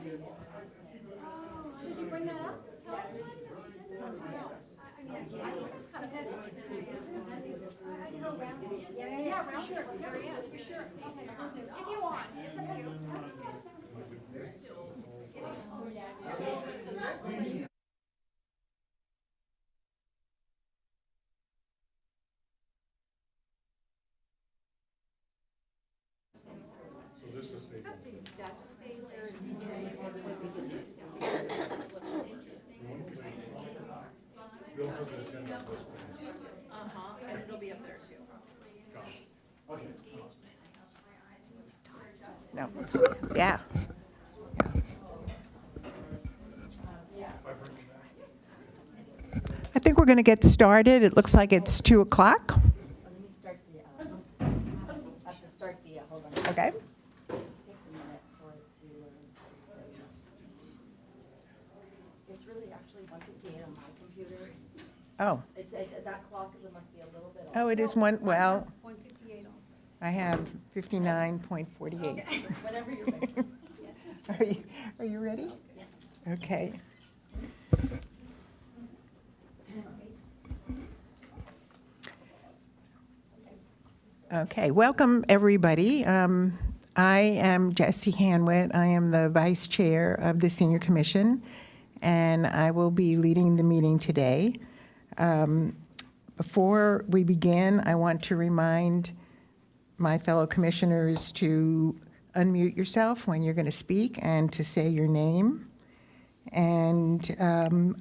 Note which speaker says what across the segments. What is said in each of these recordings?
Speaker 1: Should you bring that up? Tell everybody that you did that? No. I think that's kind of cool. Yeah, round trip, very is, for sure. If you want, it's up to you. That just stays there. And it'll be up there too.
Speaker 2: No. Yeah. I think we're going to get started. It looks like it's 2 o'clock.
Speaker 3: Let me start the, I have to start the, hold on.
Speaker 2: Okay.
Speaker 3: It takes a minute for it to, it's really actually 1:58 on my computer.
Speaker 2: Oh.
Speaker 3: That clock must be a little bit off.
Speaker 2: Oh, it is one, well,
Speaker 1: 158 also.
Speaker 2: I have 59.48.
Speaker 3: Whenever you're ready.
Speaker 2: Are you ready?
Speaker 3: Yes.
Speaker 2: Okay. Okay, welcome everybody. I am Jessie Hanwitt. I am the Vice Chair of the Senior Commission, and I will be leading the meeting today. Before we begin, I want to remind my fellow commissioners to unmute yourself when you're going to speak and to say your name. And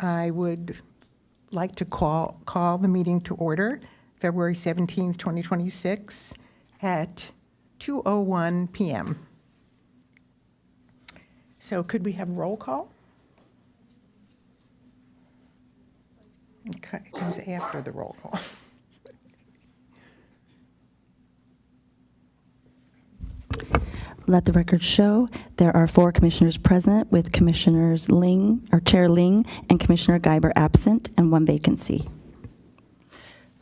Speaker 2: I would like to call the meeting to order, February 17th, 2026, at 2:01 p.m. So could we have roll call? Okay, it comes after the roll call.
Speaker 4: Let the record show there are 4 commissioners present, with Commissioners Ling, or Chair Ling, and Commissioner Guyber absent, and 1 vacancy.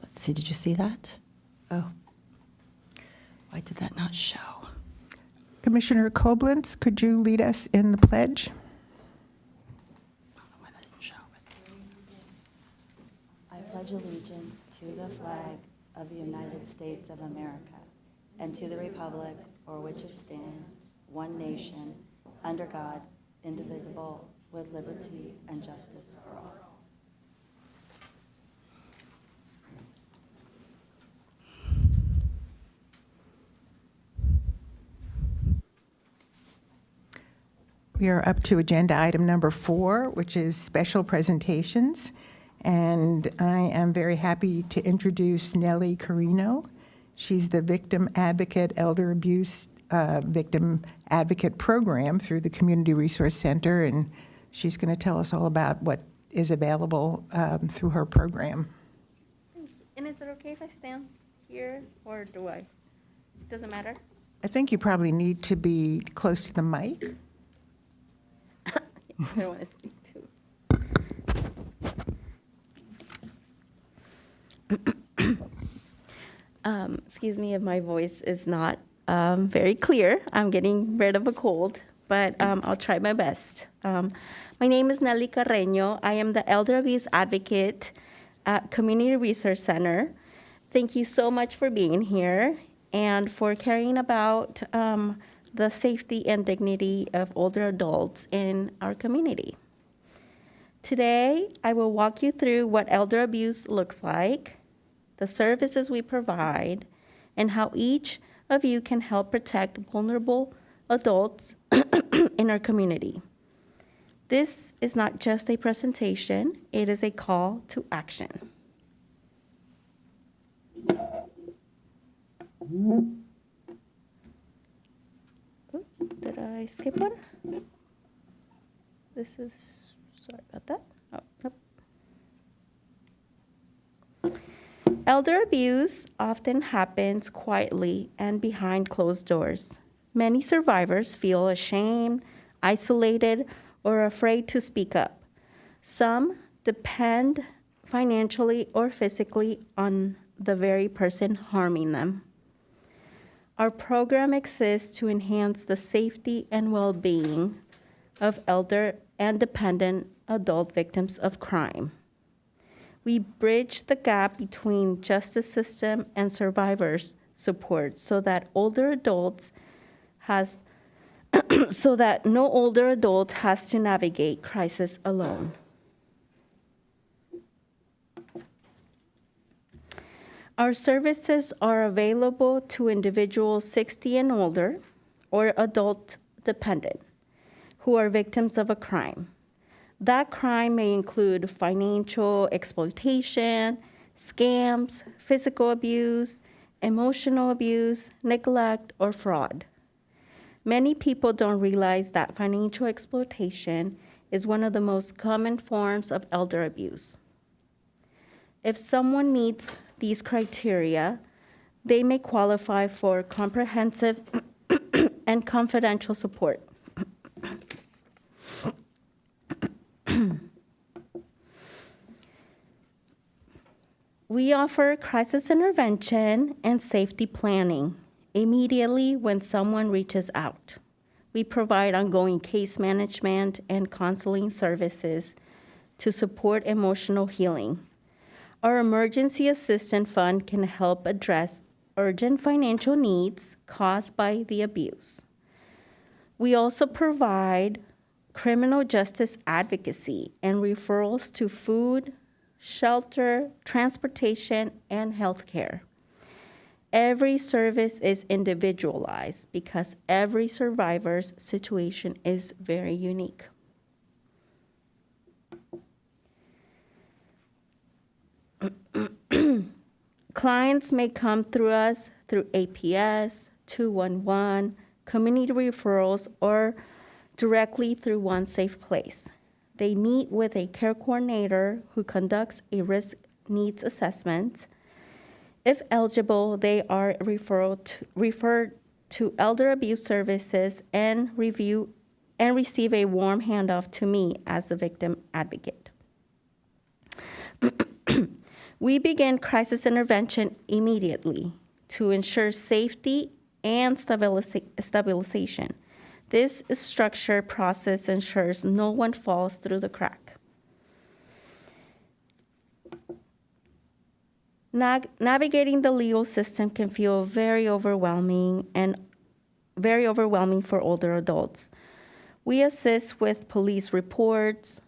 Speaker 4: Let's see, did you see that? Oh, why did that not show?
Speaker 2: Commissioner Koblenz, could you lead us in the pledge?
Speaker 4: I don't know why that didn't show.
Speaker 3: I pledge allegiance to the flag of the United States of America and to the republic for which it stands, one nation, under God, indivisible, with liberty and justice for all.
Speaker 2: We are up to agenda item number 4, which is special presentations. And I am very happy to introduce Nellie Carino. She's the Victim Advocate Elder Abuse Victim Advocate Program through the Community Resource Center, and she's going to tell us all about what is available through her program.
Speaker 5: And is it okay if I stand here, or do I? Doesn't matter?
Speaker 2: I think you probably need to be close to the mic.
Speaker 5: I don't want to speak too. Excuse me if my voice is not very clear. I'm getting rid of a cold, but I'll try my best. My name is Nelly Carreño. I am the Elder Abuse Advocate at Community Resource Center. Thank you so much for being here and for caring about the safety and dignity of older adults in our community. Today, I will walk you through what elder abuse looks like, the services we provide, and how each of you can help protect vulnerable adults in our community. This is not just a presentation, it is a call to action. Did I skip one? This is, sorry about that. Oh, nope. Elder abuse often happens quietly and behind closed doors. Many survivors feel ashamed, isolated, or afraid to speak up. Some depend financially or physically on the very person harming them. Our program exists to enhance the safety and well-being of elder and dependent adult victims of crime. We bridge the gap between justice system and survivors support so that no older adult has to navigate crisis alone. Our services are available to individuals 60 and older or adult dependent who are victims of a crime. That crime may include financial exploitation, scams, physical abuse, emotional abuse, neglect, or fraud. Many people don't realize that financial exploitation is one of the most common forms of elder abuse. If someone meets these criteria, they may qualify for comprehensive and confidential support. We offer crisis intervention and safety planning immediately when someone reaches out. We provide ongoing case management and counseling services to support emotional healing. Our Emergency Assistance Fund can help address urgent financial needs caused by the abuse. We also provide criminal justice advocacy and referrals to food, shelter, transportation, and healthcare. Every service is individualized because every survivor's situation is very unique. Clients may come through us through APS, 211, community referrals, or directly through One Safe Place. They meet with a care coordinator who conducts a risk needs assessment. If eligible, they are referred to elder abuse services and receive a warm handoff to me as the victim advocate. We begin crisis intervention immediately to ensure safety and stabilization. This structured process ensures no one falls through the crack. Navigating the legal system can feel very overwhelming for older adults. We assist with police reports,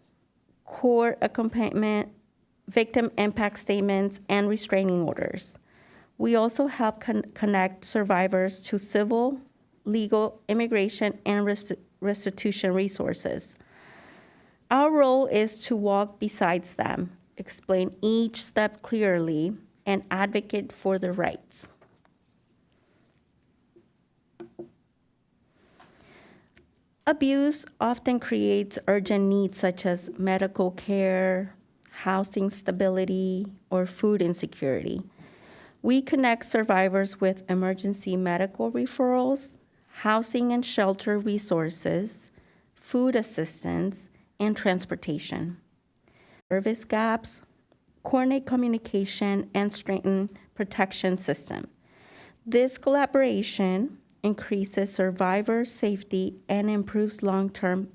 Speaker 5: court accompaniment, victim impact statements, and restraining orders. We also help connect survivors to civil, legal, immigration, and restitution resources. Our role is to walk beside them, explain each step clearly, and advocate for their rights. Abuse often creates urgent needs such as medical care, housing stability, or food insecurity. We connect survivors with emergency medical referrals, housing and shelter resources, food assistance, and transportation. Service gaps, coordinate communication, and strengthen protection system. This collaboration increases survivor safety and improves long-term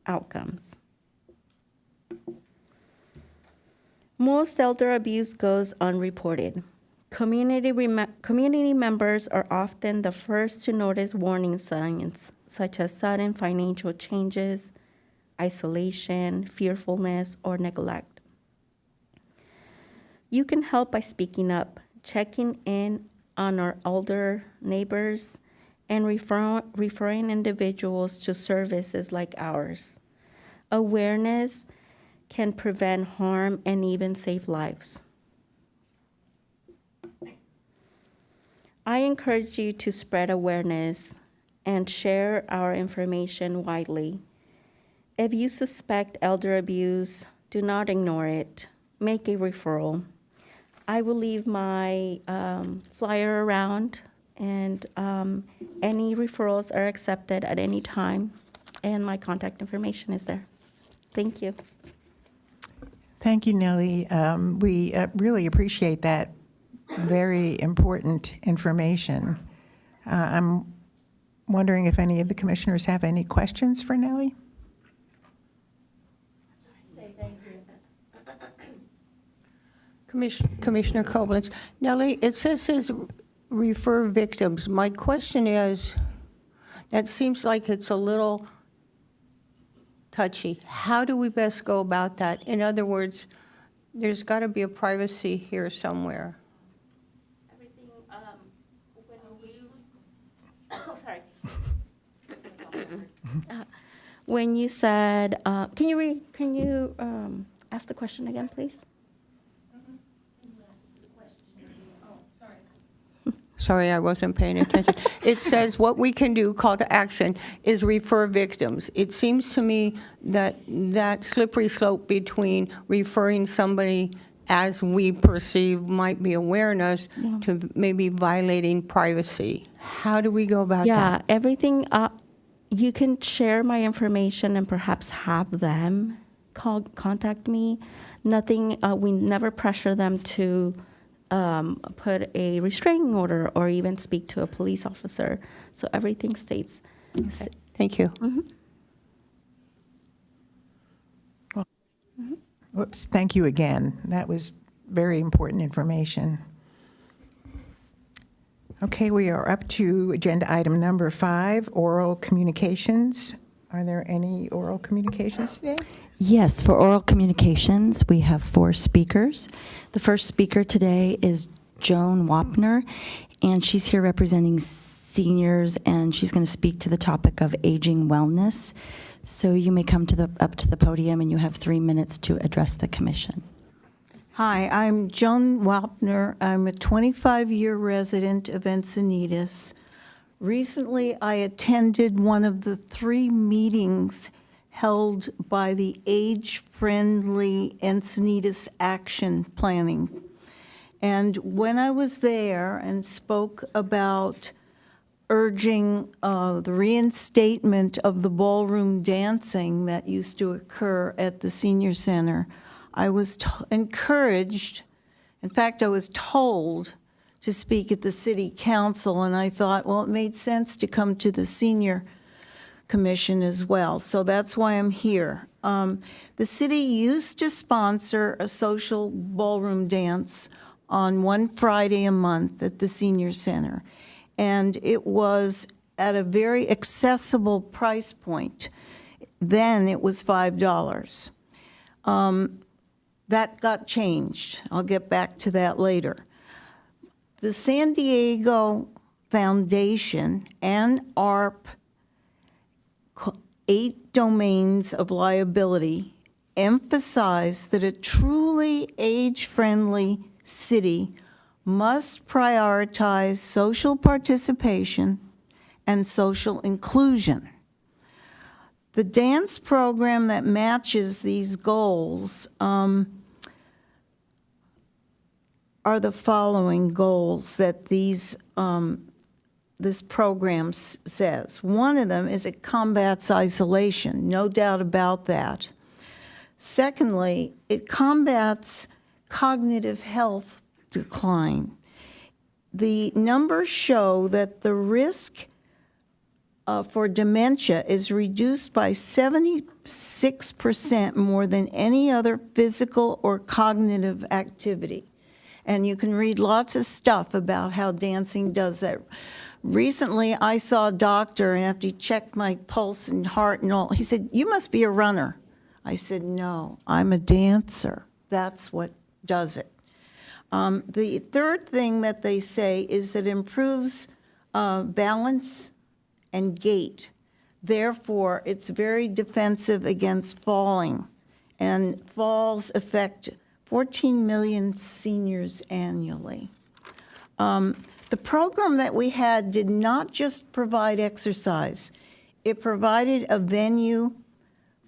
Speaker 5: outcomes. Most elder abuse goes unreported. Community members are often the first to notice warning signs, such as sudden financial changes, isolation, fearfulness, or neglect. You can help by speaking up, checking in on our older neighbors, and referring individuals to services like ours. Awareness can prevent harm and even save lives. I encourage you to spread awareness and share our information widely. If you suspect elder abuse, do not ignore it. Make a referral. I will leave my flyer around, and any referrals are accepted at any time, and my contact information is there. Thank you.
Speaker 2: Thank you, Nellie. We really appreciate that very important information. I'm wondering if any of the commissioners have any questions for Nellie?
Speaker 6: Commissioner Koblenz. Nellie, it says refer victims. My question is, that seems like it's a little touchy. How do we best go about that? In other words, there's got to be a privacy here somewhere.
Speaker 5: Everything, when you, oh, sorry. When you said, can you ask the question again, please?
Speaker 6: Sorry, I wasn't paying attention. It says what we can do, call to action, is refer victims. It seems to me that that slippery slope between referring somebody as we perceive might be awareness to maybe violating privacy. How do we go about
Speaker 5: Yeah,
Speaker 6: that?
Speaker 5: everything, you can share my information and perhaps have them contact me. Nothing, we never pressure them to put a restraining order or even speak to a police officer. So everything stays.
Speaker 6: Thank you.
Speaker 2: Whoops, thank you again. That was very important information. Okay, we are up to agenda item number 5, oral communications. Are there any oral communications today?
Speaker 4: Yes, for oral communications, we have 4 speakers. The first speaker today is Joan Wapner, and she's here representing seniors, and she's going to speak to the topic of aging wellness. So you may come up to the podium, and you have 3 minutes to address the commission.
Speaker 7: Hi, I'm Joan Wapner. I'm a 25-year resident of Encinitas. Recently, I attended one of the 3 meetings held by the Age-Friendly Encinitas Action Planning. And when I was there and spoke about urging the reinstatement of the ballroom dancing that used to occur at the senior center, I was encouraged, in fact, I was told to speak at the city council, and I thought, well, it made sense to come to the senior commission as well. So that's why I'm here. The city used to sponsor a social ballroom dance on one Friday a month at the senior center. And it was at a very accessible price point. Then it was $5. That got changed. I'll get back to that later. The San Diego Foundation and ARP, 8 domains of liability, emphasize that a truly age-friendly city must prioritize social participation and social inclusion. The dance program that matches these goals are the following goals that this program says. One of them is it combats isolation, no doubt about that. Secondly, it combats cognitive health decline. The numbers show that the risk for dementia is reduced by 76% more than any other physical or cognitive activity. And you can read lots of stuff about how dancing does that. Recently, I saw a doctor, and after he checked my pulse and heart and all, he said, "You must be a runner." I said, "No, I'm a dancer. That's what does it." The third thing that they say is that it improves balance and gait. Therefore, it's very defensive against falling, and falls affect 14 million seniors annually. The program that we had did not just provide exercise. It provided a venue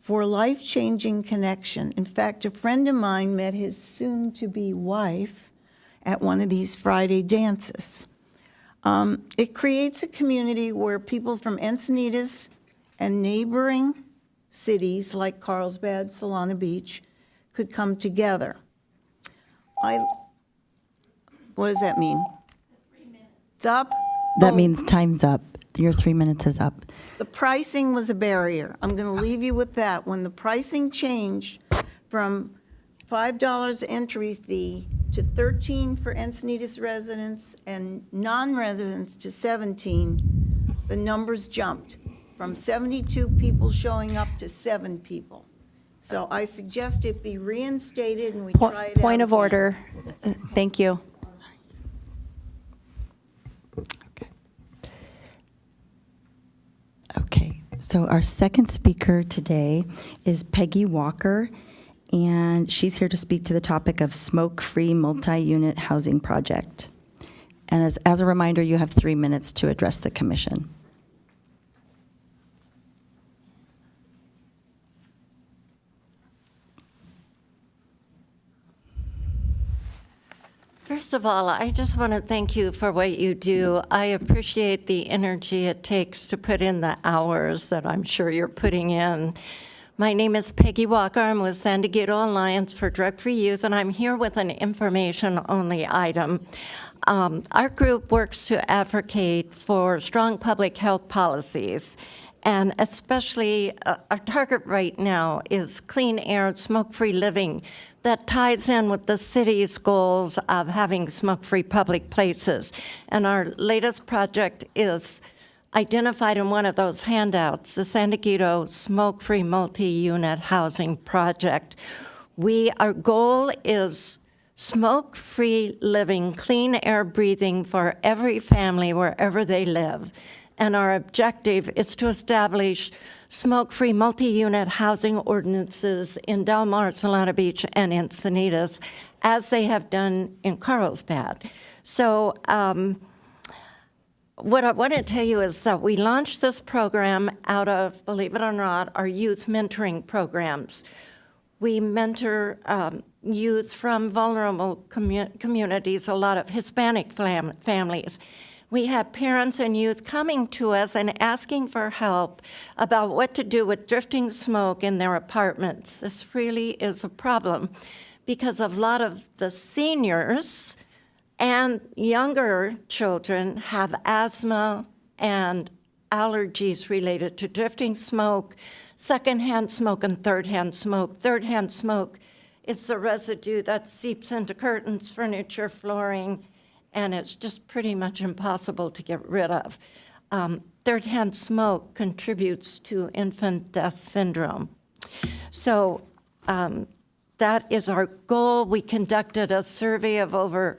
Speaker 7: for life-changing connection. In fact, a friend of mine met his soon-to-be wife at one of these Friday dances. It creates a community where people from Encinitas and neighboring cities like Carlsbad, Solana Beach could come together. What does that mean? 3 minutes. It's up?
Speaker 4: That means time's up. Your 3 minutes is up.
Speaker 7: The pricing was a barrier. I'm going to leave you with that. When the pricing changed from $5 entry fee to 13 for Encinitas residents and non-residents to 17, the numbers jumped from 72 people showing up to 7 people. So I suggest it be reinstated and we try it out
Speaker 4: Point of
Speaker 7: again.
Speaker 4: order. Thank you. Okay, so our second speaker today is Peggy Walker, and she's here to speak to the topic of smoke-free multi-unit housing project. And as a reminder, you have 3 minutes to address the commission.
Speaker 8: First of all, I just want to thank you for what you do. I appreciate the energy it takes to put in the hours that I'm sure you're putting in. My name is Peggy Walker. I'm with San Diego Alliance for Drug-Free Youth, and I'm here with an information-only item. Our group works to advocate for strong public health policies, and especially our target right now is clean air and smoke-free living. That ties in with the city's goals of having smoke-free public places. And our latest project is identified in one of those handouts, the San Diego Smoke-Free Multi-Unit Housing Project. Our goal is smoke-free living, clean air breathing for every family wherever they live. And our objective is to establish smoke-free multi-unit housing ordinances in Del Mar, Solana Beach, and Encinitas, as they have done in Carlsbad. So what I want to tell you is that we launched this program out of, believe it or not, our youth mentoring programs. We mentor youth from vulnerable communities, a lot of Hispanic families. We had parents and youth coming to us and asking for help about what to do with drifting smoke in their apartments. This really is a problem because a lot of the seniors and younger children have asthma and allergies related to drifting smoke, secondhand smoke, and third-hand smoke. Third-hand smoke is the residue that seeps into curtains, furniture, flooring, and it's just pretty much impossible to get rid of. Third-hand smoke contributes to infant death syndrome. So that is our goal. We conducted a survey of over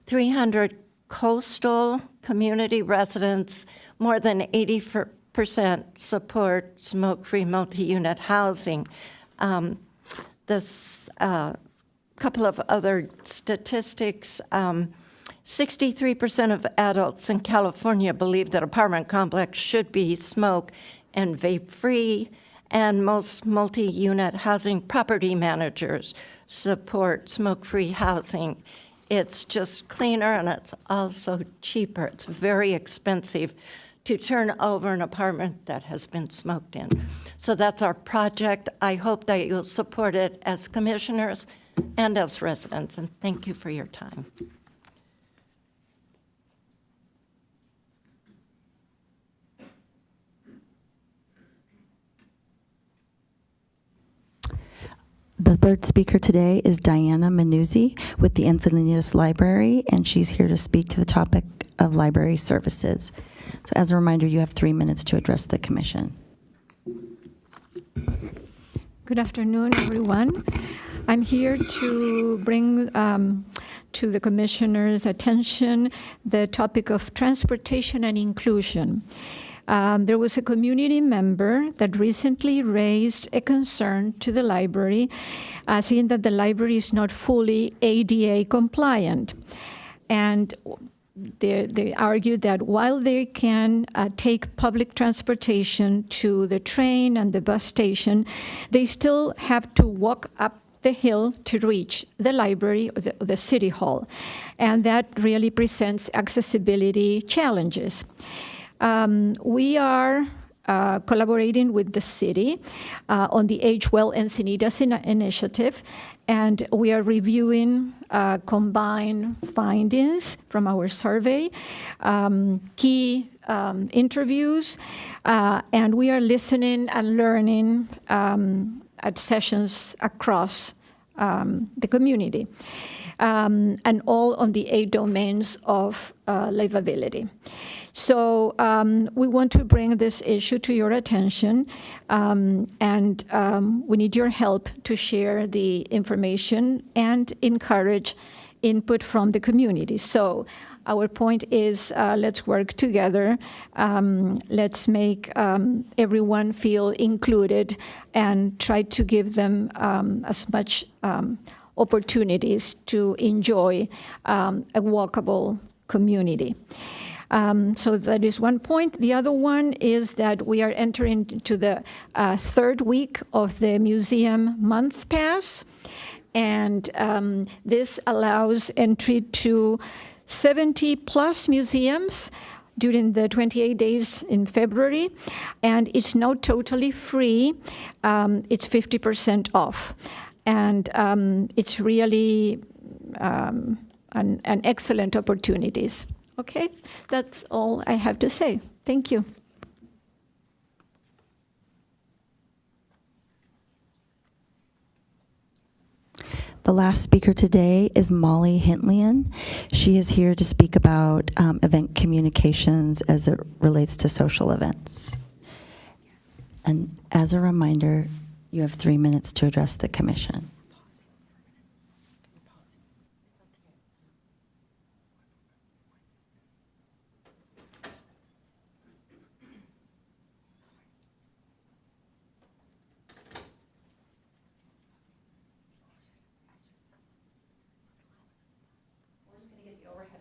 Speaker 8: 300 coastal community residents. More than 80% support smoke-free multi-unit housing. This couple of other statistics. 63% of adults in California believe that apartment complex should be smoke and vape-free, and most multi-unit housing property managers support smoke-free housing. It's just cleaner and it's also cheaper. It's very expensive to turn over an apartment that has been smoked in. So that's our project. I hope that you'll support it as commissioners and as residents, and thank you for your time.
Speaker 4: The third speaker today is Diana Manuzzi with the Encinitas Library, and she's here to speak to the topic of library services. So as a reminder, you have 3 minutes to address the commission.
Speaker 9: Good afternoon, everyone. I'm here to bring to the commissioner's attention the topic of transportation and inclusion. There was a community member that recently raised a concern to the library, saying that the library is not fully ADA compliant. And they argued that while they can take public transportation to the train and the bus station, they still have to walk up the hill to reach the library or the city hall. And that really presents accessibility challenges. We are collaborating with the city on the Age Well Encinitas initiative, and we are reviewing combined findings from our survey, key interviews, and we are listening and learning at sessions across the community, and all on the 8 domains of livability. So we want to bring this issue to your attention, and we need your help to share the information and encourage input from the community. So our point is, let's work together. Let's make everyone feel included and try to give them as much opportunities to enjoy a walkable community. So that is one point. The other one is that we are entering into the 3rd week of the Museum Month Pass, and this allows entry to 70+ museums during the 28 days in February, and it's not totally free. It's 50% off, and it's really an excellent opportunities. Okay, that's all I have to say. Thank you.
Speaker 4: The last speaker today is Molly Hintlian. She is here to speak about event communications as it relates to social events. And as a reminder, you have 3 minutes to address the commission.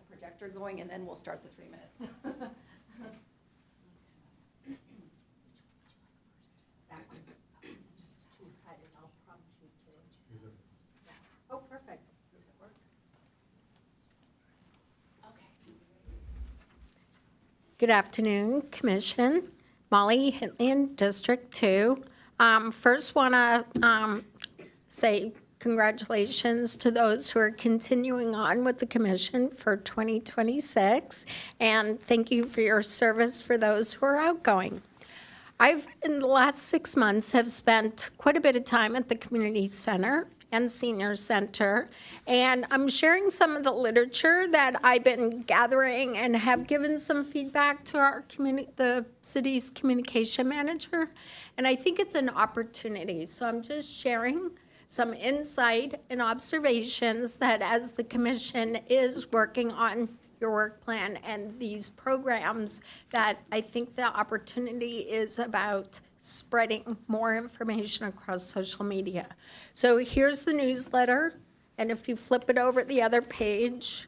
Speaker 1: Projector going, and then we'll start the 3 minutes. Just two-sided. I'll prompt you to. Yeah. Oh, perfect. Does it work? Okay. Good afternoon, Commission. Molly Hintlian, District 2. First, want to say congratulations to those who are continuing on with the commission for 2026, and thank you for your service for those who are outgoing. I've, in the last 6 months, have spent quite a bit of time at the community center and senior center, and I'm sharing some of the literature that I've been gathering and have given some feedback to our the city's communication manager, and I think it's an opportunity. So I'm just sharing some insight and observations that as the commission is working on your work plan and these programs, that I think the opportunity is about spreading more information across social media. So here's the newsletter, and if you flip it over the other page,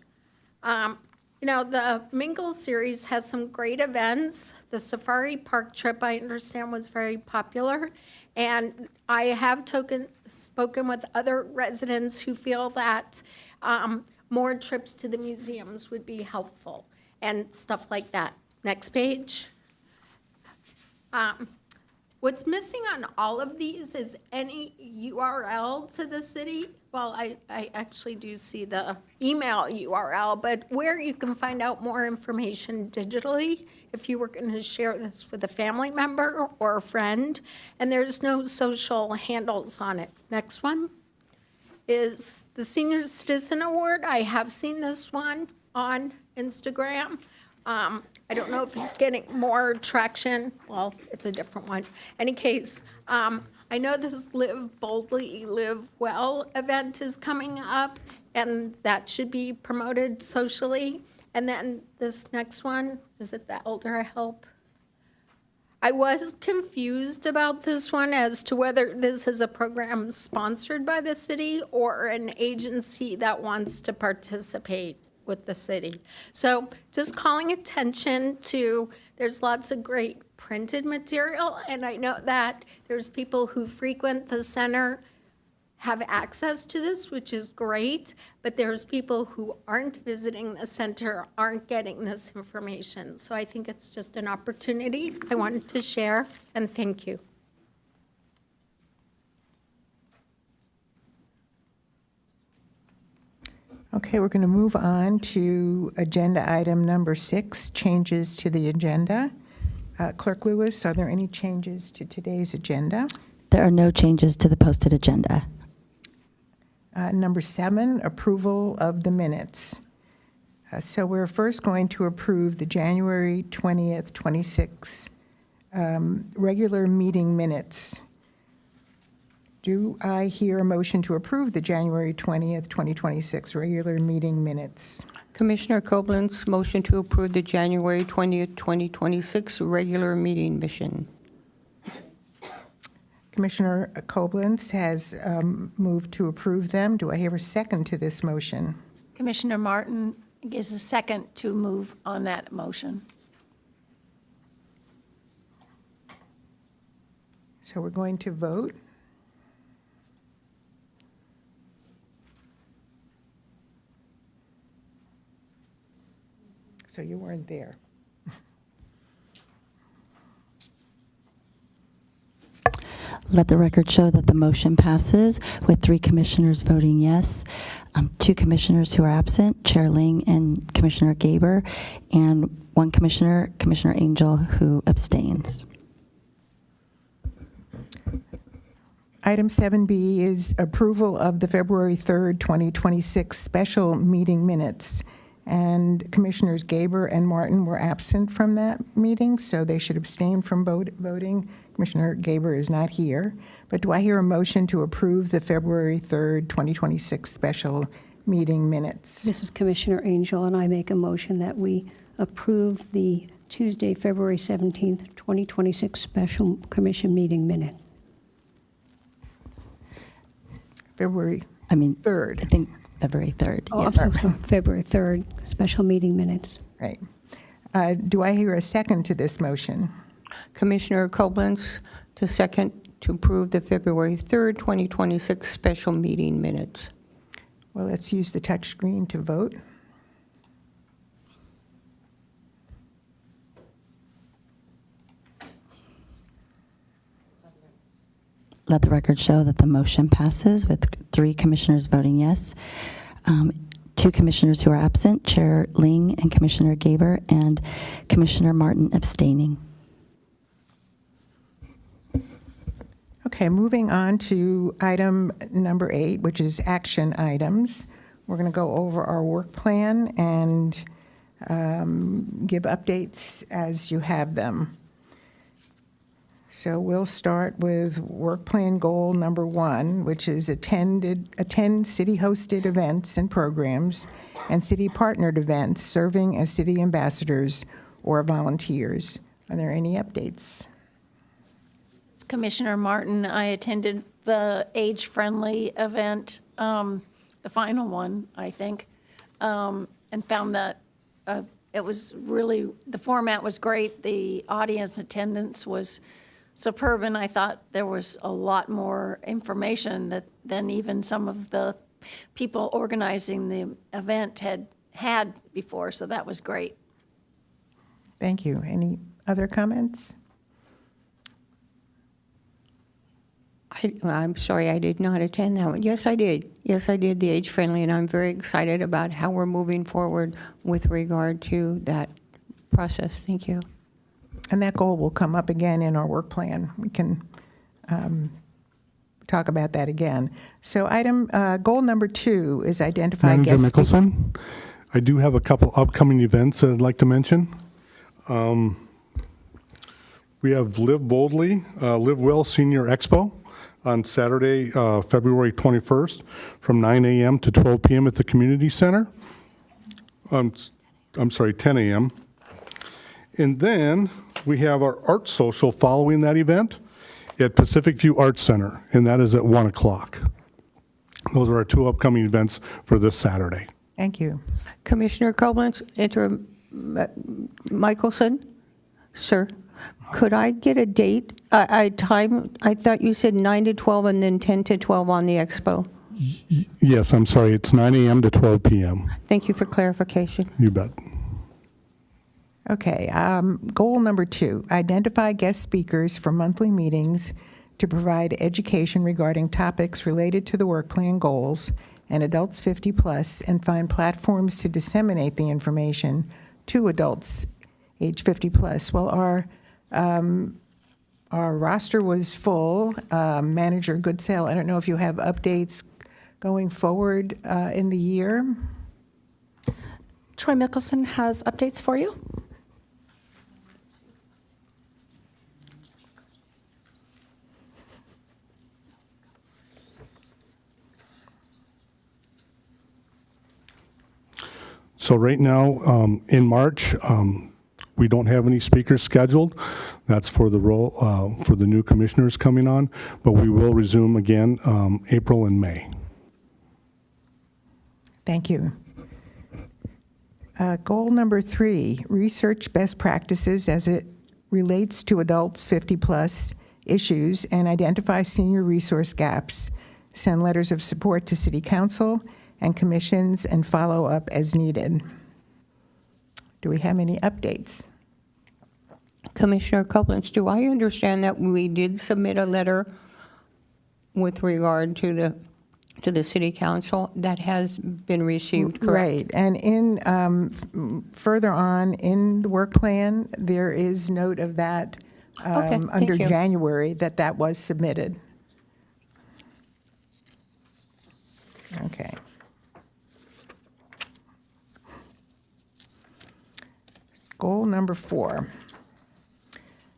Speaker 1: the Mingle series has some great events. The Safari Park trip, I understand, was very popular. And I have spoken with other residents who feel that more trips to the museums would be helpful and stuff like that. Next page. What's missing on all of these is any URL to the city. Well, I actually do see the email URL, but where you can find out more information digitally if you were going to share this with a family member or a friend, and there's no social handles on it. Next one is the Senior Citizen Award. I have seen this one on Instagram. I don't know if it's getting more traction. Well, it's a different one. Any case, I know this Live Boldly, Live Well event is coming up, and that should be promoted socially. And then this next one, is it the Elder Help? I was confused about this one as to whether this is a program sponsored by the city or an agency that wants to participate with the city. So just calling attention to, there's lots of great printed material, and I know that there's people who frequent the center have access to this, which is great, but there's people who aren't visiting the center, aren't getting this information. So I think it's just an opportunity I wanted to share, and thank you.
Speaker 2: Okay, we're going to move on to agenda item number 6, changes to the agenda. Clerk Lewis, are there any changes to today's agenda?
Speaker 4: There are no changes to the posted agenda.
Speaker 2: Number 7, approval of the minutes. So we're first going to approve the January 20th, 26 regular meeting minutes. Do I hear a motion to approve the January 20th, 2026 regular meeting minutes?
Speaker 6: Commissioner Koblenz, motion to approve the January 20th, 2026 regular meeting mission.
Speaker 2: Commissioner Koblenz has moved to approve them. Do I hear a second to this motion?
Speaker 10: Commissioner Martin gives a second to move on that motion.
Speaker 2: So we're going to vote. So you weren't there.
Speaker 4: Let the record show that the motion passes with 3 commissioners voting yes, 2 commissioners who are absent, Chair Ling and Commissioner Gaber, and 1 commissioner, Commissioner Angel, who abstains.
Speaker 2: Item 7B is approval of the February 3rd, 2026 special meeting minutes. And Commissioners Gaber and Martin were absent from that meeting, so they should abstain from voting. Commissioner Gaber is not here. But do I hear a motion to approve the February 3rd, 2026 special meeting minutes?
Speaker 11: This is Commissioner Angel, and I make a motion that we approve the Tuesday, February 17th, 2026 special commission meeting minute.
Speaker 2: February
Speaker 4: I
Speaker 2: 3rd.
Speaker 4: think February 3rd.
Speaker 11: Oh,
Speaker 4: Yes.
Speaker 11: I'm so February 3rd, special meeting minutes.
Speaker 2: Right. Do I hear a second to this motion?
Speaker 6: Commissioner Koblenz, to second to approve the February 3rd, 2026 special meeting minutes.
Speaker 2: Well, let's use the touch screen to vote.
Speaker 4: Let the record show that the motion passes with 3 commissioners voting yes, 2 commissioners who are absent, Chair Ling and Commissioner Gaber, and Commissioner Martin abstaining.
Speaker 2: Okay, moving on to item number 8, which is action items. We're going to go over our work plan and give updates as you have them. So we'll start with work plan goal number 1, which is attend city-hosted events and programs and city-partnered events serving as city ambassadors or volunteers. Are there any updates?
Speaker 10: Commissioner Martin, I attended the age-friendly event, the final one, I think, and found that it was really, the format was great. The audience attendance was superb, and I thought there was a lot more information than even some of the people organizing the event had before, so that was great.
Speaker 2: Thank you. Any other comments?
Speaker 6: I'm sorry, I did not attend that one. Yes, I did. Yes, I did, the age-friendly, and I'm very excited about how we're moving forward with regard to that process. Thank you.
Speaker 2: And that goal will come up again in our work plan. We can talk about that again. So goal number 2 is identify
Speaker 12: Manager
Speaker 2: guest speakers.
Speaker 12: Mickelson, I do have a couple upcoming events that I'd like to mention. We have Live Boldly, Live Well Senior Expo on Saturday, February 21st from 9 a.m. to 12 p.m. at the Community Center. I'm sorry, 10 a.m. And then we have our art social following that event at Pacific View Arts Center, and that is at 1 o'clock. Those are our 2 upcoming events for this Saturday.
Speaker 2: Thank you.
Speaker 6: Commissioner Koblenz, Michelson, sir, could I get a date, time? I thought you said 9 to 12 and then 10 to 12 on the expo.
Speaker 12: Yes, I'm sorry, it's 9 a.m. to 12 p.m.
Speaker 6: Thank you for clarification.
Speaker 12: You bet.
Speaker 2: Okay, goal number 2, identify guest speakers for monthly meetings to provide education regarding topics related to the work plan goals and adults 50 plus, and find platforms to disseminate the information to adults age 50 plus. Well, our roster was full. Manager Goodsell, I don't know if you have updates going forward in the year.
Speaker 4: Troy Mickelson has updates for you.
Speaker 12: So right now, in March, we don't have any speakers scheduled. That's for the role, for the new commissioners coming on, but we will resume again April and May.
Speaker 2: Thank you. Goal number 3, research best practices as it relates to adults 50-plus issues and identify senior resource gaps. Send letters of support to City Council and commissions and follow up as needed. Do we have any updates?
Speaker 6: Commissioner Copeland, do I understand that we did submit a letter with regard to the city council that has been received, correct?
Speaker 2: Right, and in further on in the work plan, there is note of that
Speaker 6: Okay, thank
Speaker 2: under
Speaker 6: you.
Speaker 2: January that was submitted. Okay. Goal number 4.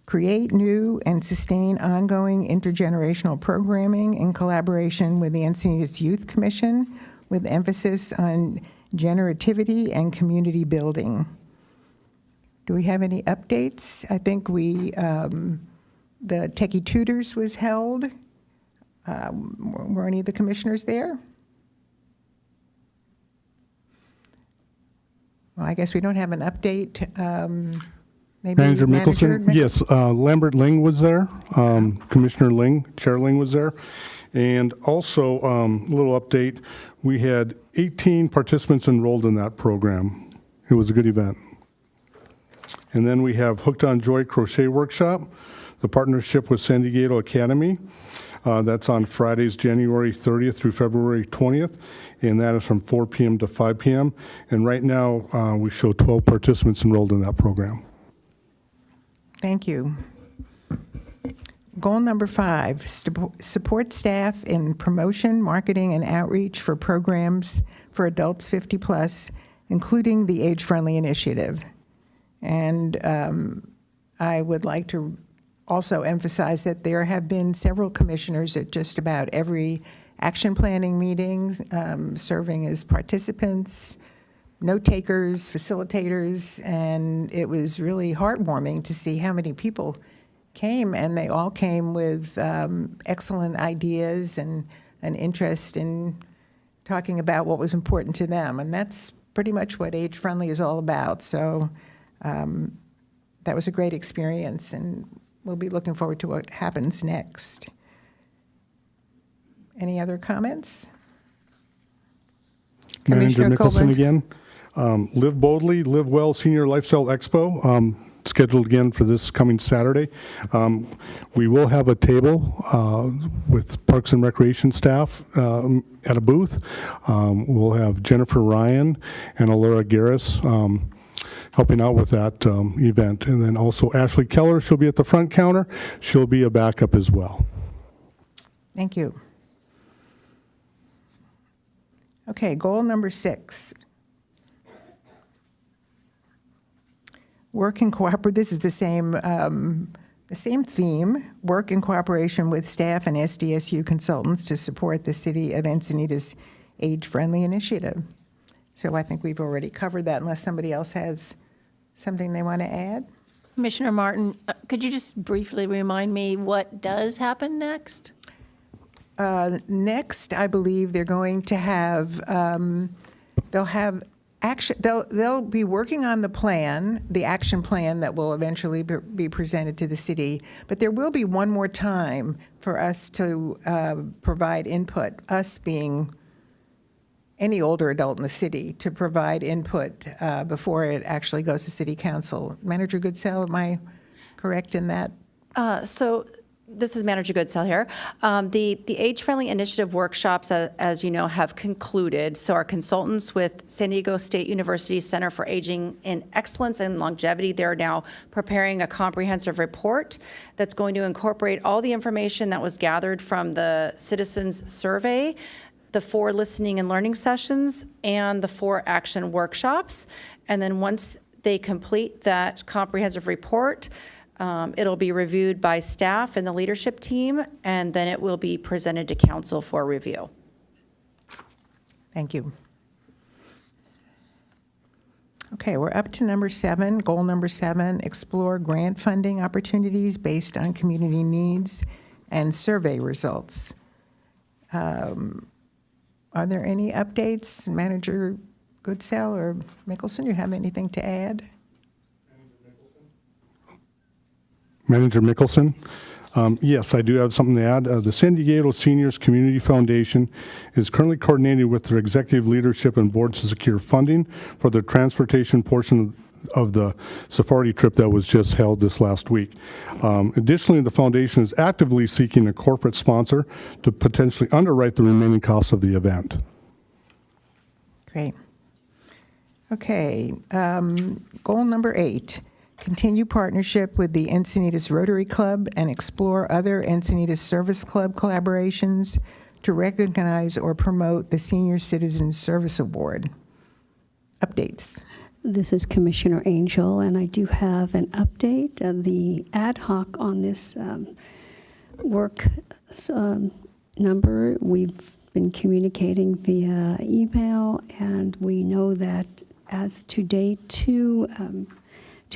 Speaker 2: Create new and sustain ongoing intergenerational programming in collaboration with the Encinitas Youth Commission with emphasis on generativity and community building. Do we have any updates? I think the Techie Tutors was held. Were any of the commissioners there? Well, I guess we don't have an update. Maybe
Speaker 12: Manager Mickelson? Yes, Lambert Ling was there. Commissioner Ling, Chair Ling was there. And also, a little update, we had 18 participants enrolled in that program. It was a good event. And then we have Hooked on Joy Crochet Workshop, the partnership with San Diego Academy. That's on Fridays, January 30th through February 20th, and that is from 4 p.m. to 5 p.m. And right now, we show 12 participants enrolled in that program.
Speaker 2: Thank you. Goal number 5, support staff in promotion, marketing, and outreach for programs for adults 50+, including the Age-Friendly Initiative. And I would like to also emphasize that there have been several commissioners at just about every action planning meeting, serving as participants, note takers, facilitators, and it was really heartwarming to see how many people came, and they all came with excellent ideas and an interest in talking about what was important to them, and that's pretty much what Age Friendly is all about. So that was a great experience, and we'll be looking forward to what happens next. Any other comments?
Speaker 12: Manager
Speaker 6: Commissioner
Speaker 12: Mickelson
Speaker 6: Copeland.
Speaker 12: again. Live Boldly, Live Well Senior Lifestyle Expo, scheduled again for this coming Saturday. We will have a table with Parks and Recreation staff at a booth. We'll have Jennifer Ryan and Alora Garris helping out with that event. And then also Ashley Keller, she'll be at the front counter. She'll be a backup as well.
Speaker 2: Thank you. Okay, goal number 6. Work in cooperation. This is the same theme. Work in cooperation with staff and SDSU consultants to support the City of Encinitas Age-Friendly Initiative. So I think we've already covered that, unless somebody else has something they want to add.
Speaker 10: Commissioner Martin, could you just briefly remind me what does happen next?
Speaker 2: Next, I believe they're going to have, they'll be working on the plan, the action plan that will eventually be presented to the city, but there will be one more time for us to provide input, us being any older adult in the city, to provide input before it actually goes to city council. Manager Goodsell, am I correct in that?
Speaker 13: So this is Manager Goodsell here. The Age-Friendly Initiative workshops, as you know, have concluded. So our consultants with San Diego State University Center for Aging in Excellence and Longevity, they're now preparing a comprehensive report that's going to incorporate all the information that was gathered from the citizens survey the 4 listening and learning sessions and the 4 action workshops. And then once they complete that comprehensive report, it'll be reviewed by staff and the leadership team, and then it will be presented to council for review.
Speaker 2: Thank you. Okay, we're up to number 7, goal number 7, explore grant funding opportunities based on community needs and survey results. Are there any updates? Manager Goodsell or Mickelson, you have anything to add?
Speaker 12: Manager Mickelson. Yes, I do have something to add. The San Diego Seniors Community Foundation is currently coordinating with their executive leadership and board to secure funding for the transportation portion of the safari trip that was just held this last week. Additionally, the foundation is actively seeking a corporate sponsor to potentially underwrite the remaining costs of the event.
Speaker 2: Great. Okay, goal number 8, continue partnership with the Encinitas Rotary Club and explore other Encinitas Service Club collaborations to recognize or promote the Senior Citizen Service Award. Updates.
Speaker 11: This is Commissioner Angel, and I do have an update. The ad hoc on this work number, we've been communicating via email, and we know that as to date, 2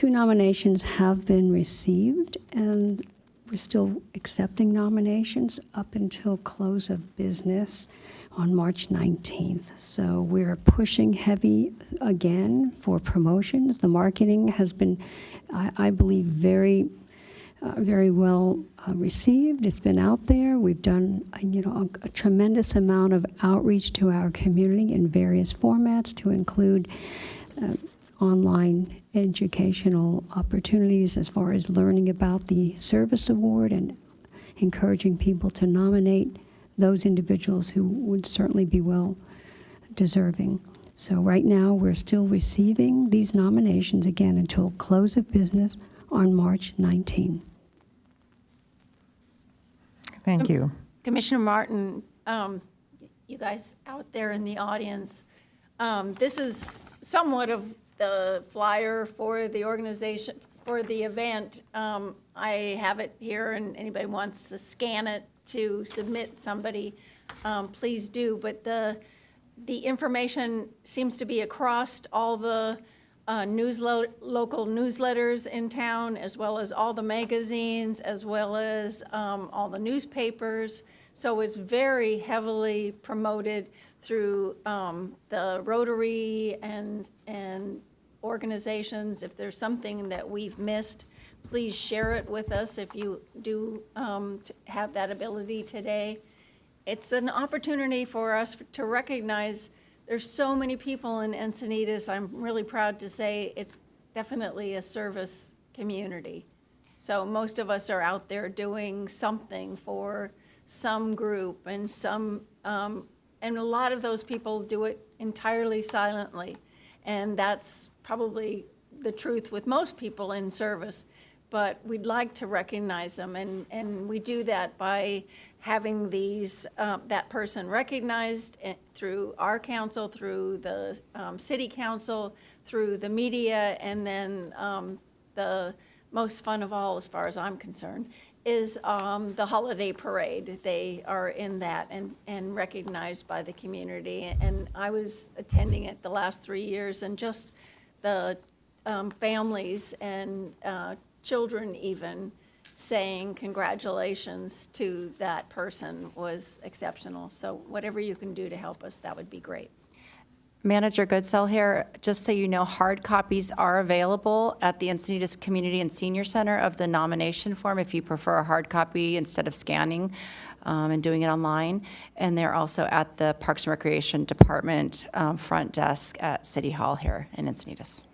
Speaker 11: nominations have been received, and we're still accepting nominations up until close of business on March 19th. So we're pushing heavy again for promotions. The marketing has been, I believe, very well received. It's been out there. We've done, a tremendous amount of outreach to our community in various formats to include online educational opportunities as far as learning about the service award and encouraging people to nominate those individuals who would certainly be well deserving. So right now, we're still receiving these nominations again until close of business on March 19.
Speaker 2: Thank you.
Speaker 10: Commissioner Martin, you guys out there in the audience, this is somewhat of the flyer for the organization, for the event. I have it here, and anybody wants to scan it to submit somebody, please do. But the information seems to be across all the local newsletters in town, as well as all the magazines, as well as all the newspapers. So it's very heavily promoted through the Rotary and organizations. If there's something that we've missed, please share it with us if you do have that ability today. It's an opportunity for us to recognize there's so many people in Encinitas. I'm really proud to say it's definitely a service community. So most of us are out there doing something for some group, and and a lot of those people do it entirely silently. And that's probably the truth with most people in service. But we'd like to recognize them, and we do that by having that person recognized through our council, through the city council, through the media, and then the most fun of all, as far as I'm concerned, is the holiday parade. They are in that and recognized by the community. And I was attending it the last 3 years, and just the families and children even saying congratulations to that person was exceptional. So whatever you can do to help us, that would be great.
Speaker 13: Manager Goodsell here. Just so you know, hard copies are available at the Encinitas Community and Senior Center of the nomination form if you prefer a hard copy instead of scanning and doing it online. And they're also at the Parks and Recreation Department front desk at City Hall here in Encinitas.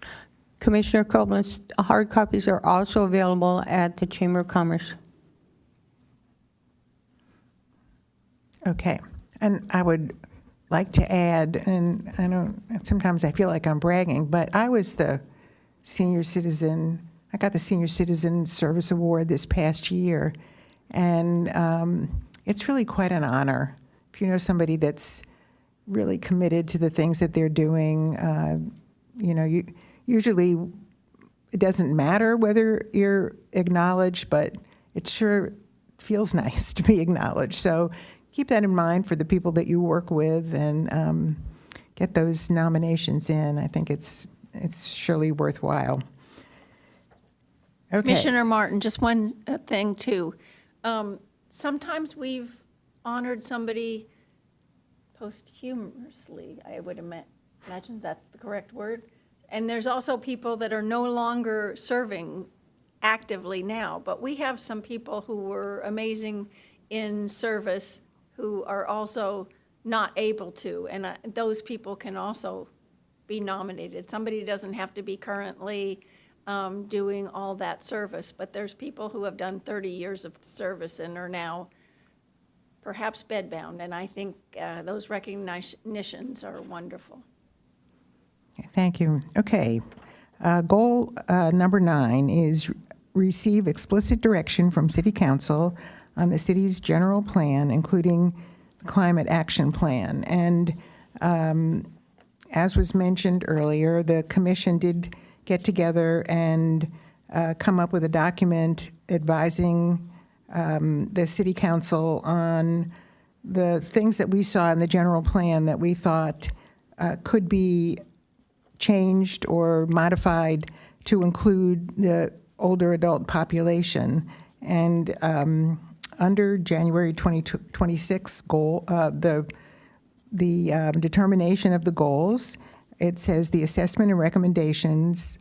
Speaker 6: Commissioner Koblenz, hard copies are also available at the Chamber of Commerce.
Speaker 2: Okay, and I would like to add, and sometimes I feel like I'm bragging, but I was I got the Senior Citizen Service Award this past year, and it's really quite an honor. If you know somebody that's really committed to the things that they're doing. Usually it doesn't matter whether you're acknowledged, but it sure feels nice to be acknowledged. So keep that in mind for the people that you work with, and get those nominations in. I think it's surely worthwhile. Okay.
Speaker 10: Commissioner Martin, just one thing too. Sometimes we've honored somebody posthumously, I would imagine that's the correct word. And there's also people that are no longer serving actively now, but we have some people who were amazing in service who are also not able to, and those people can also be nominated. Somebody doesn't have to be currently doing all that service, but there's people who have done 30 years of service and are now perhaps bedbound, and I think those recognitions are wonderful.
Speaker 2: Thank you. Okay. Goal number 9 is receive explicit direction from City Council on the city's general plan, including the Climate Action Plan. And as was mentioned earlier, the commission did get together and come up with a document advising the City Council on the things that we saw in the general plan that we thought could be changed or modified to include the older adult population. And under January 2026 goal, the determination of the goals, it says the assessment and recommendations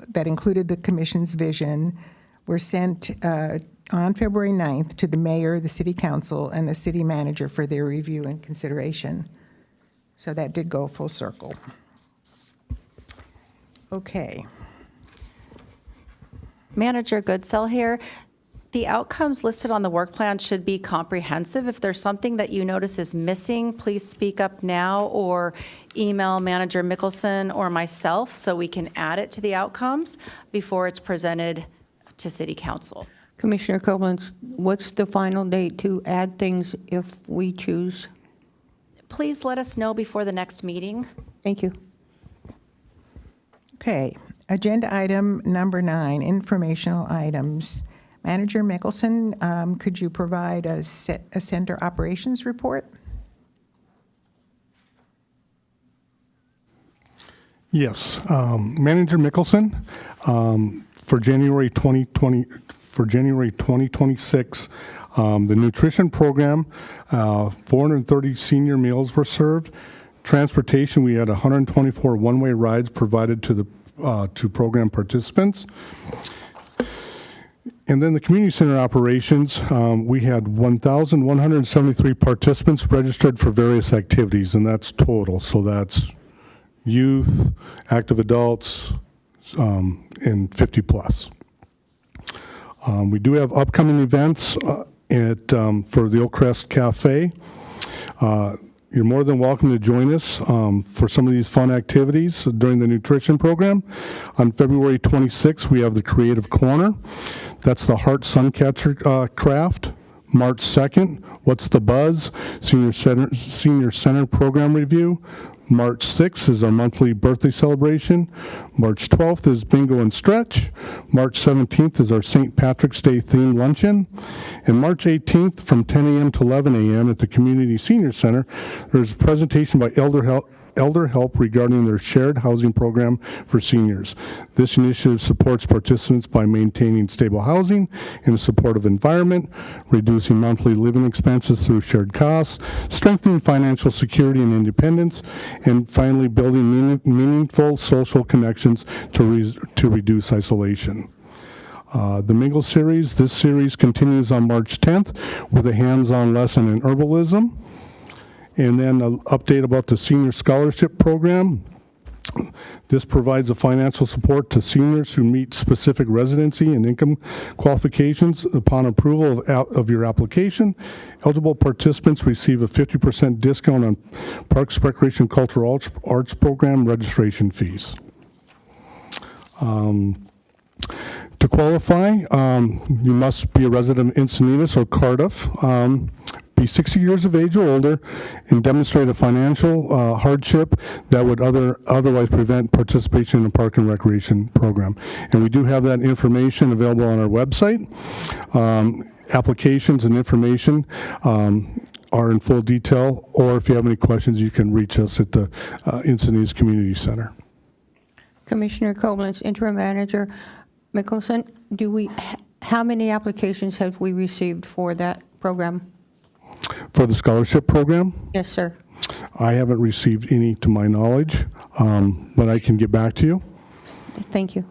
Speaker 2: that included the commission's vision were sent on February 9th to the mayor, the city council, and the city manager for their review and consideration. So that did go full circle. Okay.
Speaker 13: Manager Goodsell here. The outcomes listed on the work plan should be comprehensive. If there's something that you notice is missing, please speak up now or email Manager Mickelson or myself so we can add it to the outcomes before it's presented to City Council.
Speaker 6: Commissioner Koblenz, what's the final date to add things if we choose?
Speaker 13: Please let us know before the next meeting.
Speaker 6: Thank you.
Speaker 2: Okay, agenda item number 9, informational items. Manager Mickelson, could you provide a center operations report?
Speaker 12: Yes, Manager Mickelson, for January 2026, the nutrition program, 430 senior meals were served. Transportation, we had 124 one-way rides provided to the to program participants. And then the community center operations, we had 1,173 participants registered for various activities, and that's total. So that's youth, active adults, and 50 plus. We do have upcoming events for the Oakcrest Cafe. You're more than welcome to join us for some of these fun activities during the nutrition program. On February 26th, we have the Creative Corner. That's the Heart Suncatcher craft. March 2nd, What's the Buzz? Senior Center Program Review. March 6th is our monthly birthday celebration. March 12th is Bingo and Stretch. March 17th is our St. Patrick's Day themed luncheon. And March 18th from 10 a.m. to 11 a.m. at the Community Senior Center, there's a presentation by Elder Help regarding their shared housing program for seniors. This initiative supports participants by maintaining stable housing in a supportive environment, reducing monthly living expenses through shared costs, strengthening financial security and independence, and finally building meaningful social connections to reduce isolation. The Mingle series, this series continues on March 10th with a hands-on lesson in herbalism. And then an update about the Senior Scholarship Program. This provides a financial support to seniors who meet specific residency and income qualifications. Upon approval of your application, eligible participants receive a 50% discount on Parks, Recreation, Cultural Arts Program registration fees. To qualify, you must be a resident of Encinitas or Cardiff. be 60 years of age or older and demonstrate a financial hardship that would otherwise prevent participation in a park and recreation program. And we do have that information available on our website. Applications and information are in full detail, or if you have any questions, you can reach us at the Encinitas Community Center.
Speaker 6: Commissioner Koblenz, Interim Manager Mickelson, how many applications have we received for that program?
Speaker 12: For the scholarship program,
Speaker 6: Yes, sir.
Speaker 12: I haven't received any to my knowledge, but I can get back to you.
Speaker 6: Thank you.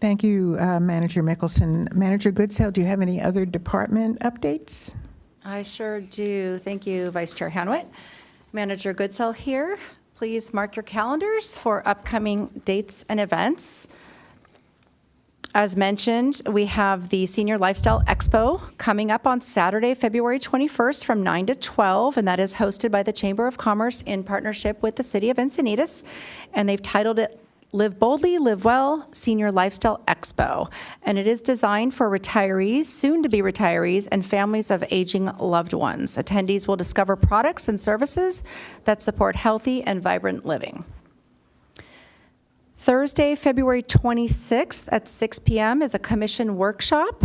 Speaker 2: Thank you, Manager Mickelson. Manager Goodsell, do you have any other department updates?
Speaker 13: I sure do. Thank you, Vice Chair Hanwitt. Manager Goodsell here. Please mark your calendars for upcoming dates and events. As mentioned, we have the Senior Lifestyle Expo coming up on Saturday, February 21st from 9 to 12, and that is hosted by the Chamber of Commerce in partnership with the City of Encinitas, and they've titled it Live Boldly, Live Well, Senior Lifestyle Expo. And it is designed for retirees, soon-to-be retirees, and families of aging loved ones. Attendees will discover products and services that support healthy and vibrant living. Thursday, February 26th at 6 p.m. is a commission workshop,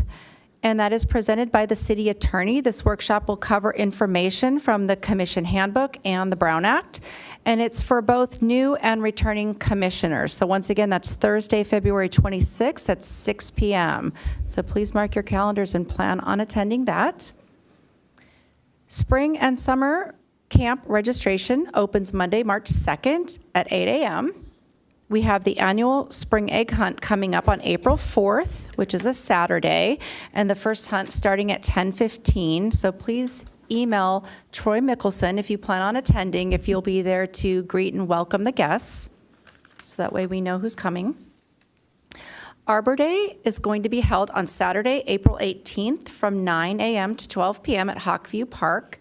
Speaker 13: and that is presented by the city attorney. This workshop will cover information from the commission handbook and the Brown Act, and it's for both new and returning commissioners. So once again, that's Thursday, February 26th at 6 p.m. So please mark your calendars and plan on attending that. Spring and summer camp registration opens Monday, March 2nd at 8 a.m. We have the annual spring egg hunt coming up on April 4th, which is a Saturday, and the first hunt starting at 10:15. So please email Troy Mickelson if you plan on attending, if you'll be there to greet and welcome the guests. So that way we know who's coming. Arbor Day is going to be held on Saturday, April 18th from 9 a.m. to 12 p.m. at Hawkview Park.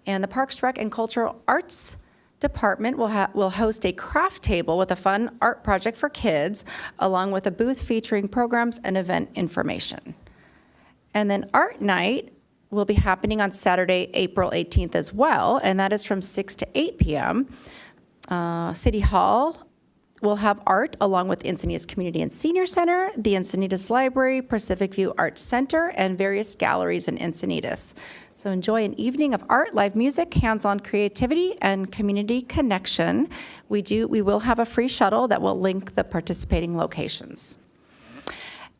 Speaker 13: And the Parks, Rec, and Cultural Arts Department will host a craft table with a fun art project for kids, along with a booth featuring programs and event information. And then Art Night will be happening on Saturday, April 18th as well, and that is from 6 to 8 p.m. City Hall will have art along with Encinitas Community and Senior Center, the Encinitas Library, Pacific View Arts Center, and various galleries in Encinitas. So enjoy an evening of art, live music, hands-on creativity, and community connection. We will have a free shuttle that will link the participating locations.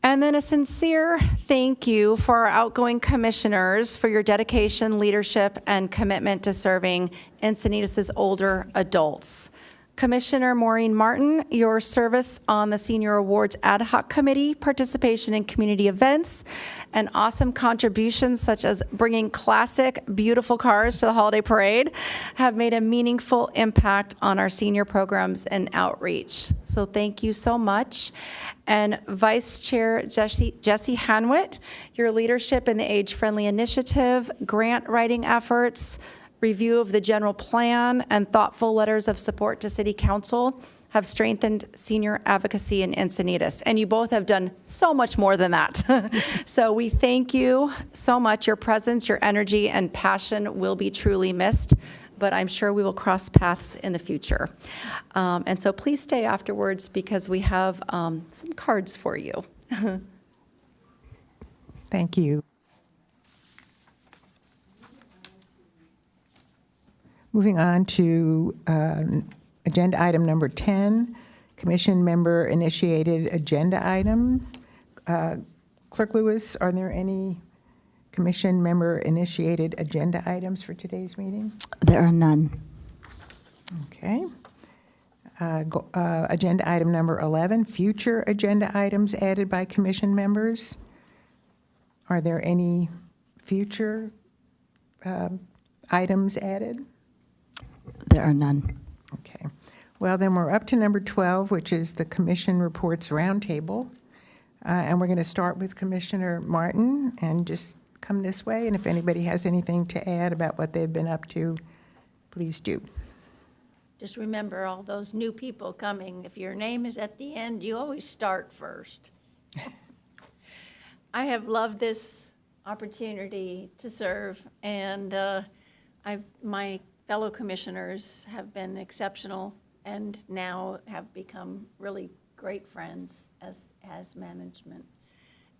Speaker 13: And then a sincere thank you for our outgoing commissioners for your dedication, leadership, and commitment to serving Encinitas' older adults. Commissioner Maureen Martin, your service on the Senior Awards Ad Hoc Committee, participation in community events, and awesome contributions such as bringing classic, beautiful cars to the holiday parade have made a meaningful impact on our senior programs and outreach. So thank you so much. And Vice Chair Jesse Hanwitt, your leadership in the Age Friendly Initiative, grant writing efforts, review of the general plan, and thoughtful letters of support to City Council have strengthened senior advocacy in Encinitas. And you both have done so much more than that. So we thank you so much. Your presence, your energy, and passion will be truly missed, but I'm sure we will cross paths in the future. And so please stay afterwards because we have some cards for you.
Speaker 2: Thank you. Moving on to agenda item number 10, commission member initiated agenda item. Clerk Lewis, are there any commission member initiated agenda items for today's meeting?
Speaker 4: There are none.
Speaker 2: Okay. Agenda item number 11, future agenda items added by commission members. Are there any future items added?
Speaker 4: There are none.
Speaker 2: Okay. Well, then we're up to number 12, which is the Commission Reports Roundtable. And we're going to start with Commissioner Martin and just come this way. And if anybody has anything to add about what they've been up to, please do.
Speaker 10: Just remember all those new people coming. If your name is at the end, you always start first. I have loved this opportunity to serve, and my fellow commissioners have been exceptional and now have become really great friends as management.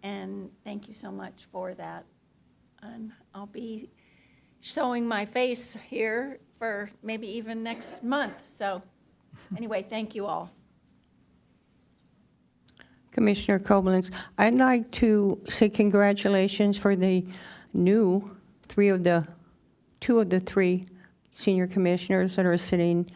Speaker 10: And thank you so much for that. And I'll be showing my face here for maybe even next month. So anyway, thank you all.
Speaker 6: Commissioner Koblenz, I'd like to say congratulations for the new two of the three senior commissioners that are sitting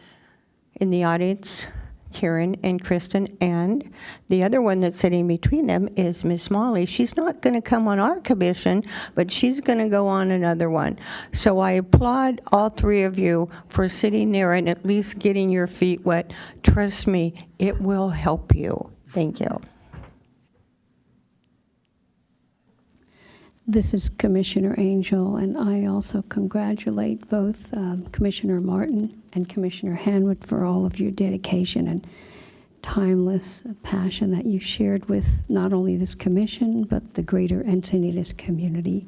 Speaker 6: in the audience, Karen and Kristen, and the other one that's sitting between them is Miss Molly. She's not going to come on our commission, but she's going to go on another one. So I applaud all three of you for sitting there and at least getting your feet wet. Trust me, it will help you. Thank you.
Speaker 11: This is Commissioner Angel, and I also congratulate both Commissioner Martin and Commissioner Hanwood for all of your dedication and timeless passion that you shared with not only this commission, but the greater Encinitas community.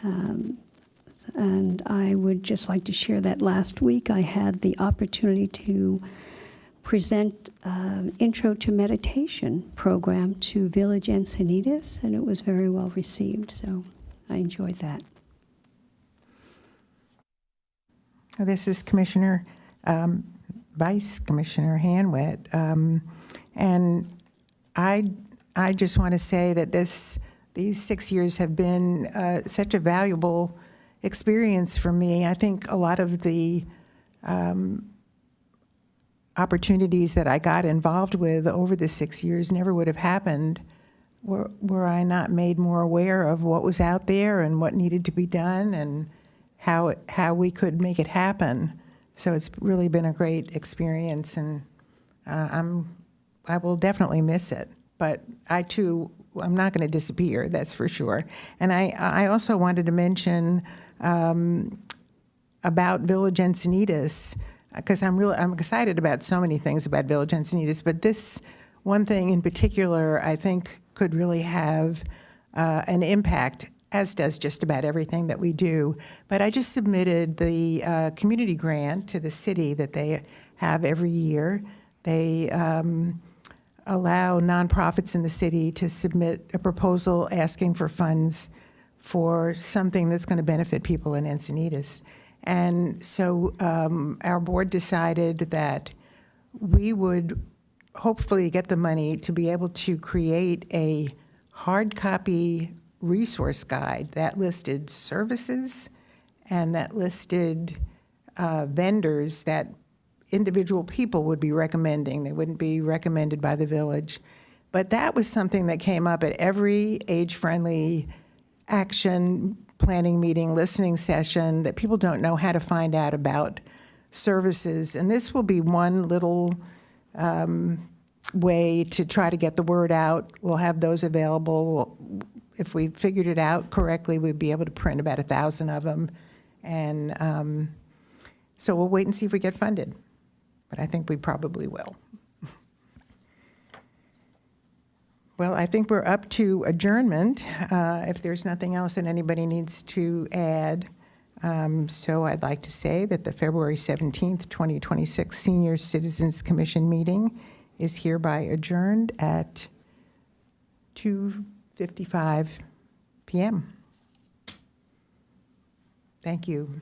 Speaker 11: And I would just like to share that last week I had the opportunity to present Intro to Meditation program to Village Encinitas, and it was very well received, so I enjoyed that.
Speaker 2: This is Vice Commissioner Hanwett, and I just want to say that these 6 years have been such a valuable experience for me. I think a lot of the opportunities that I got involved with over the 6 years never would have happened were I not made more aware of what was out there and what needed to be done and how we could make it happen. So it's really been a great experience, and I will definitely miss it. But I'm not going to disappear, that's for sure. And I also wanted to mention about Village Encinitas, because I'm excited about so many things about Village Encinitas, but this one thing in particular I think could really have an impact, as does just about everything that we do. But I just submitted the community grant to the city that they have every year. They allow nonprofits in the city to submit a proposal asking for funds for something that's going to benefit people in Encinitas. And so our board decided that we would hopefully get the money to be able to create a hard copy resource guide that listed services and that listed vendors that individual people would be recommending. They wouldn't be recommended by the village. But that was something that came up at every age-friendly action planning meeting, listening session, that people don't know how to find out about services. And this will be one little way to try to get the word out. We'll have those available. If we figured it out correctly, we'd be able to print about 1,000 of them. And so we'll wait and see if we get funded. But I think we probably will. Well, I think we're up to adjournment, if there's nothing else that anybody needs to add. So I'd like to say that the February 17th, 2026 Senior Citizens Commission meeting is hereby adjourned at 2:55 p.m. Thank you.